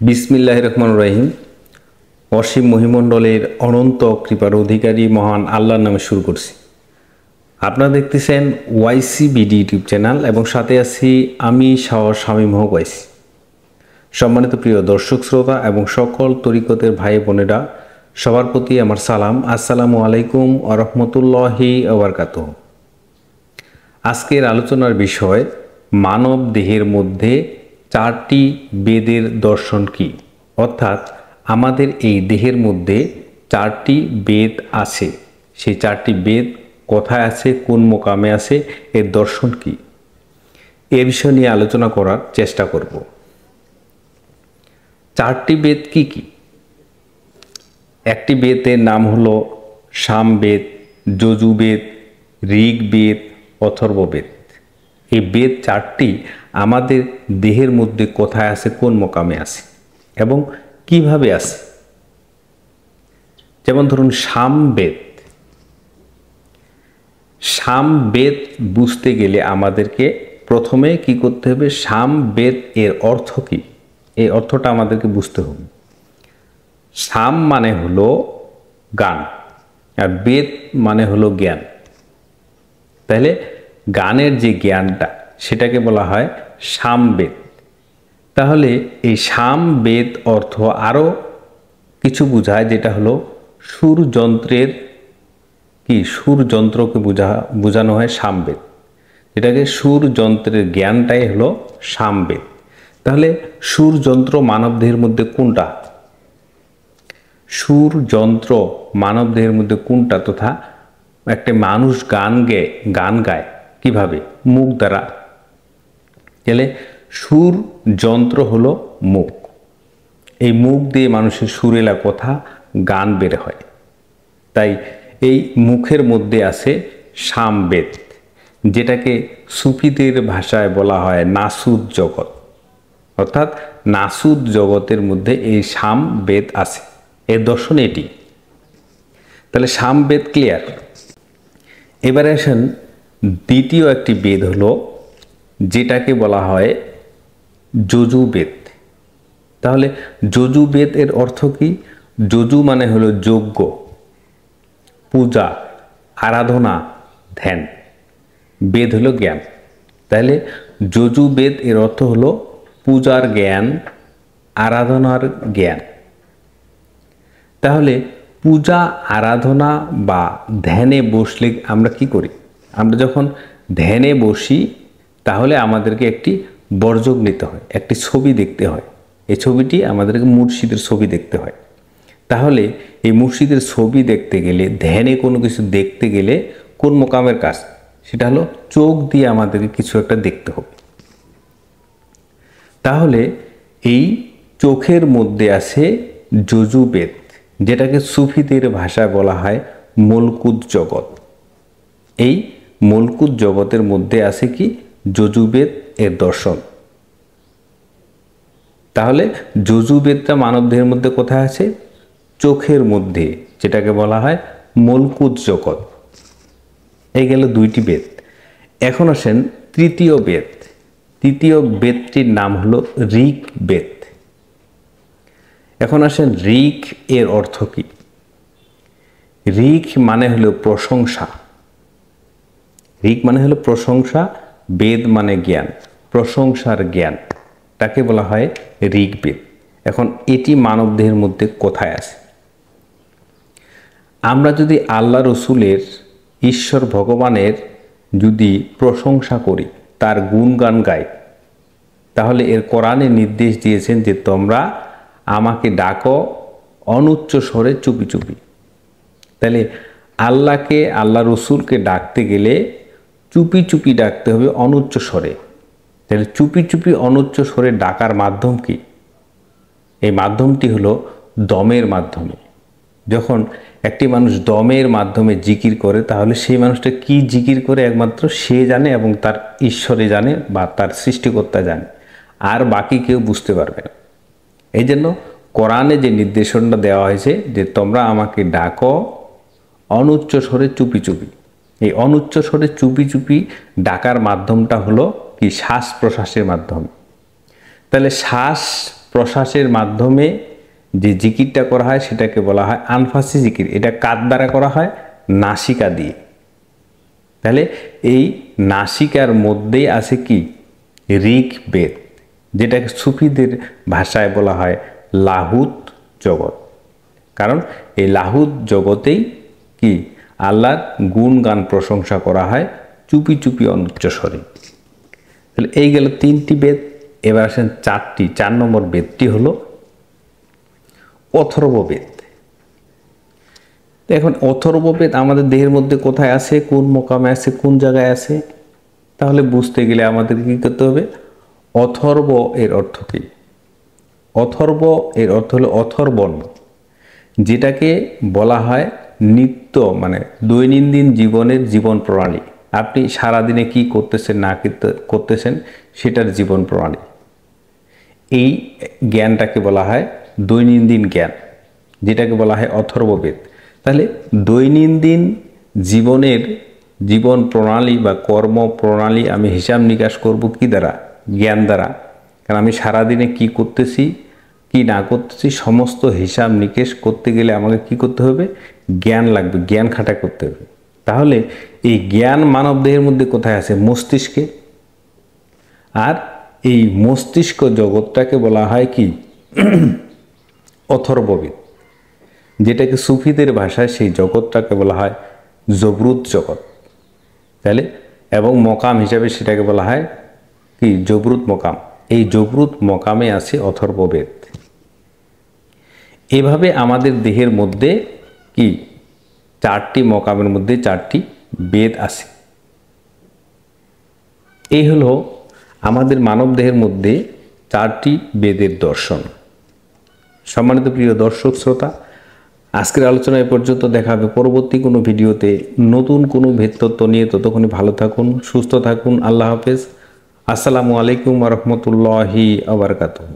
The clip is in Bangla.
বিসমিল্লাহির রহমানির রহিম। অসীম মহিমণ্ডলের অনন্ত কৃপার অধিকারী মহান আল্লাহর নামে শুরু করছি। আপনারা দেখতেছেন ওয়াইসিবিডি ইউটিউব চ্যানেল এবং সাথে আছি আমি শামীম হক ওয়াইসি। সম্মানিত প্রিয় দর্শক শ্রোতা এবং সকল তরিকতের ভাই বোনেরা, সবার প্রতি আমার সালাম। আসসালামু আলাইকুম ওয়া রাহমাতুল্লাহি ওয়া বারাকাতুহু। আজকের আলোচনার বিষয় মানব দেহের মধ্যে চারটি বেদের দর্শন কি, অর্থাৎ আমাদের এই দেহের মধ্যে চারটি বেদ আছে। সেই চারটি বেদ কোথায় আছে, কোন মোকামে আছে, এর দর্শন কি, এ বিষয় নিয়ে আলোচনা করার চেষ্টা করব। চারটি বেদ কি কি? একটি বেদের নাম হলো সামবেদ, যজুর্বেদ, ঋগ্বেদ, অথর্ববেদ। এই বেদ চারটি আমাদের দেহের মধ্যে কোথায় আছে, কোন মোকামে আছে এবং কিভাবে আছে। যেমন ধরুন সামবেদ। সামবেদ বুঝতে গেলে আমাদেরকে প্রথমে কি করতে হবে? সামবেদ এর অর্থ কি, এই অর্থটা আমাদেরকে বুঝতে হবে। সাম মানে হলো গান আর বেদ মানে হলো জ্ঞান। তাহলে গানের যে জ্ঞানটা সেটাকে বলা হয় সামবেদ। তাহলে এই সামবেদ অর্থ আরও কিছু বোঝায়, যেটা হলো সুরযন্ত্রের কি, সুরযন্ত্রকে বোঝানো হয় সামবেদ, যেটাকে সুরযন্ত্রের জ্ঞানটাই হলো সামবেদ। তাহলে সুরযন্ত্র মানবদেহের মধ্যে কোনটা? সুরযন্ত্র মানবদেহের মধ্যে কোনটা তথা একটা মানুষ গান গায় কিভাবে? মুখ দ্বারা। তাহলে সুর যন্ত্র হলো মুখ। এই মুখ দিয়ে মানুষের সুরেলা কথা, গান বের হয়। তাই এই মুখের মধ্যে আছে সামবেদ, যেটাকে সুফিদের ভাষায় বলা হয় নাসুদ জগৎ। অর্থাৎ নাসুদ জগতের মধ্যে এই সামবেদ আছে, এর দর্শন এটি। তাহলে সামবেদ ক্লিয়ার। এবারে আসেন দ্বিতীয় একটি বেদ হলো যেটাকে বলা হয় যজুর্বেদ। তাহলে যজুর্বেদ এর অর্থ কি? যজু মানে হলো যজ্ঞ, পূজা, আরাধনা, ধ্যান। বেদ হলো জ্ঞান। তাহলে যজুর্বেদ এর অর্থ হলো পূজার জ্ঞান, আরাধনার জ্ঞান। তাহলে পূজা, আরাধনা বা ধ্যানে বসলে আমরা কি করি? আমরা যখন ধ্যানে বসি তাহলে আমাদেরকে একটি বর্জক নিতে হয়, একটি ছবি দেখতে হয়। এই ছবিটি আমাদেরকে মুর্শিদের ছবি দেখতে হয়। তাহলে এই মুর্শিদের ছবি দেখতে গেলে, ধ্যানে কোনো কিছু দেখতে গেলে কোন মোকামের কাজ? সেটা হলো চোখ দিয়ে আমাদেরকে কিছু একটা দেখতে হবে। তাহলে এই চোখের মধ্যে আছে যজুর্বেদ, যেটাকে সুফিদের ভাষায় বলা হয় মলকুত জগৎ। এই মলকুত জগতের মধ্যে আছে কি? যজুর্বেদ এর দর্শন। তাহলে যজুর্বেদটা মানবদেহের মধ্যে কোথায় আছে? চোখের মধ্যে, যেটাকে বলা হয় মলকুত জগৎ। এই গেল দুইটি বেদ। এখন আসেন তৃতীয় বেদ। তৃতীয় বেদটির নাম হলো ঋগ্বেদ। এখন আসেন ঋগ এর অর্থ কি? ঋগ মানে হলো প্রশংসা। ঋগ মানে হলো প্রশংসা, বেদ মানে জ্ঞান, প্রশংসার জ্ঞান, তাকে বলা হয় ঋগ্বেদ। এখন এটি মানবদেহের মধ্যে কোথায় আছে? আমরা যদি আল্লাহ রসুলের, ঈশ্বর ভগবানের যদি প্রশংসা করি, তার গুণগান গাই, তাহলে এর কোরআনে নির্দেশ দিয়েছেন যে তোমরা আমাকে ডাকো অনুচ্চ স্বরে চুপি চুপি। তাহলে আল্লাহকে, আল্লাহ রসুলকে ডাকতে গেলে চুপি চুপি ডাকতে হবে, অনুচ্চ স্বরে। তাহলে চুপি চুপি অনুচ্চ স্বরে ডাকার মাধ্যম কি? এই মাধ্যমটি হলো দমের মাধ্যমে। যখন একটি মানুষ দমের মাধ্যমে জিকির করে, তাহলে সেই মানুষটা কি জিকির করে একমাত্র সে জানে এবং তার ঈশ্বরে জানে বা তার সৃষ্টিকর্তা জানে, আর বাকি কেউ বুঝতে পারবে না। এই জন্য কোরআনে যে নির্দেশনটা দেওয়া হয়েছে যে তোমরা আমাকে ডাকো অনুচ্চ স্বরে চুপি চুপি, এই অনুচ্চ স্বরে চুপি চুপি ডাকার মাধ্যমটা হলো কি? শ্বাস প্রশ্বাসের মাধ্যমে। তাহলে শ্বাস প্রশ্বাসের মাধ্যমে যে জিকিরটা করা হয় সেটাকে বলা হয় আনফাসি জিকির। এটা কার দ্বারা করা হয়? নাসিকা দিয়ে। তাহলে এই নাসিকার মধ্যেই আছে কি? ঋগ্বেদ, যেটাকে সুফিদের ভাষায় বলা হয় লাহুত জগৎ। কারণ এই লাহুত জগতেই কি আল্লাহর গুণগান প্রশংসা করা হয় চুপি চুপি উচ্চস্বরে। তাহলে এই গেল 3টি বেদ। এবার আসেন 4 নম্বর বেদটি হলো অথর্ববেদ। এখন অথর্ববেদ আমাদের দেহের মধ্যে কোথায় আছে, কোন মোকামে আছে, কোন জায়গায় আছে? তাহলে বুঝতে গেলে আমাদের কি করতে হবে? অথর্ব এর অর্থ কি? অথর্ব এর অর্থ হলো অথর্বর্ণ, যেটাকে বলা হয় নিত্য মানে দৈনন্দিন জীবনের জীবন প্রণালী। আপনি সারাদিনে কি করতেছেন না করতেছেন সেটার জীবন প্রণালী, এই জ্ঞানটাকে বলা হয় দৈনন্দিন জ্ঞান, যেটাকে বলা হয় অথর্ববেদ। তাহলে দৈনন্দিন জীবনের জীবন প্রণালী বা কর্ম প্রণালী আমি হিসাব নিকাশ করব কি দ্বারা? জ্ঞান দ্বারা। কারণ আমি সারাদিনে কি করতেছি কি না করতেছি সমস্ত হিসাব নিকেশ করতে গেলে আমাকে কি করতে হবে? জ্ঞান লাগবে, জ্ঞান খাটা করতে হবে। তাহলে এই জ্ঞান মানব দেহের মধ্যে কোথায় আছে? মস্তিষ্কে। আর এই মস্তিষ্ক জগৎটাকে বলা হয় কি? অথর্ববেদ, যেটাকে সুফিদের ভাষায় সেই জগৎটাকে বলা হয় জবরুত জগৎ। তাহলে এবং মকাম হিসাবে সেটাকে বলা হয় কি? জবরুত মকাম। এই জবরুত মকামে আছে অথর্ববেদ। এভাবে আমাদের দেহের মধ্যে কি 4টি মকামের মধ্যে 4টি বেদ আছে। এই হলো আমাদের মানব দেহের মধ্যে 4টি বেদের দর্শন। সম্মানিত প্রিয় দর্শক শ্রোতা, আজকের আলোচনা এ পর্যন্ত। দেখা হবে পরবর্তী কোনো ভিডিওতে নতুন কোনো ভেদতত্ত্ব নিয়ে। ততক্ষণে ভালো থাকুন, সুস্থ থাকুন। আল্লাহ হাফেজ। আসসালামু আলাইকুম ওয়া রাহমাতুল্লাহি ওয়া বারাকাতুহু।